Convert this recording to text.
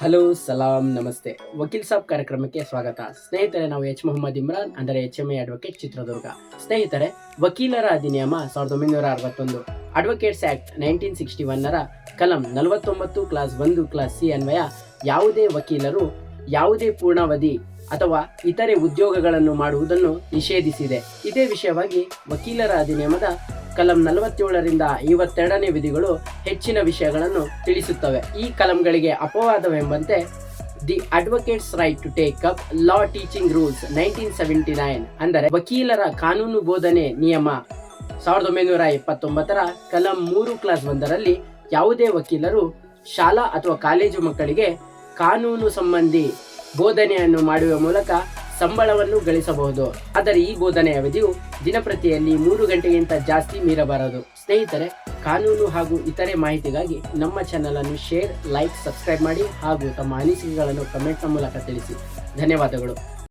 Hello ಸಲಾಂ ನಮಸ್ತೆ. ವಕೀಲ್ ಸಾಬ್ ಕಾರ್ಯಕ್ರಮಕ್ಕೆ ಸ್ವಾಗತ. ಸ್ನೇಹಿತರೆ, ನಾವು ಮೊಹಮ್ಮದ್ ಇಮ್ರಾನ್ ಅಂದರೆ HMI ಅಡ್ವೊಕೇಟ್ ಚಿತ್ರದುರ್ಗ. ಸ್ನೇಹಿತರೆ, ವಕೀಲರ ಅಧಿನಿಯಮ 1961 ಅಡ್ವೊಕೇಟ್ಸ್ ಆಕ್ಟ್ 1961 ಕಲಂ 49 ಕ್ಲಾಸ್ 1 ಕ್ಲಾಸ್ ಸಿ ಅನ್ವಯ ಯಾವುದೇ ವಕೀಲರು ಯಾವುದೇ ಪೂರ್ಣಾವಧಿ ಅಥವಾ ಇತರೆ ಉದ್ಯೋಗಗಳನ್ನು ಮಾಡುವುದನ್ನು ನಿಷೇಧಿಸಿದೆ. ಇದೇ ವಿಷಯವಾಗಿ ವಕೀಲರ ಅಧಿನಿಯಮದ ಕಲಂ 47ರಿಂದ 52ನೇ ವಿಧಿಗಳು ಹೆಚ್ಚಿನ ವಿಷಯಗಳನ್ನು ತಿಳಿಸುತ್ತವೆ. ಈ ಕಲಂಗಳಿಗೆ ಅಪವಾದವೆಂಬಂತೆ the advocates right to take up law teaching rules 1979 ಅಂದರೆ ವಕೀಲರ ಕಾನೂನು ಬೋಧನೆ ನಿಯಮ 1929 ಕಲಂ 3 ಕ್ಲಾಸ್ 1ರಲ್ಲಿ ಯಾವುದೇ ವಕೀಲರು ಶಾಲಾ ಅಥವಾ ಕಾಲೇಜು ಮಕ್ಕಳಿಗೆ ಕಾನೂನು ಸಂಬಂಧಿ ಬೋಧನೆಯನ್ನು ಮಾಡುವ ಮೂಲಕ ಸಂಬಳವನ್ನು ಗಳಿಸಬಹುದು. ಆದರೆ ಈ ಬೋಧನೆಯ ಅವಧಿಯು ದಿನಪ್ರತಿಯಲ್ಲಿ 3 ಗಂಟೆಗಿಂತ ಜಾಸ್ತಿ ಮೀರಬಾರದು. ಸ್ನೇಹಿತರೆ, ಕಾನೂನು ಹಾಗೂ ಇತರೆ ಮಾಹಿತಿಗಾಗಿ ನಮ್ಮ ಚಾನಲ್ ಅನ್ನು ಶೇರ್, ಲೈಕ್, ಸಬ್ಸ್ಕ್ರೈಬ್ ಮಾಡಿ ಹಾಗೂ ತಮ್ಮ ಅನಿಸಿಕೆಗಳನ್ನು ಕಮೆಂಟ್ನ ಮೂಲಕ ತಿಳಿಸಿ. ಧನ್ಯವಾದಗಳು.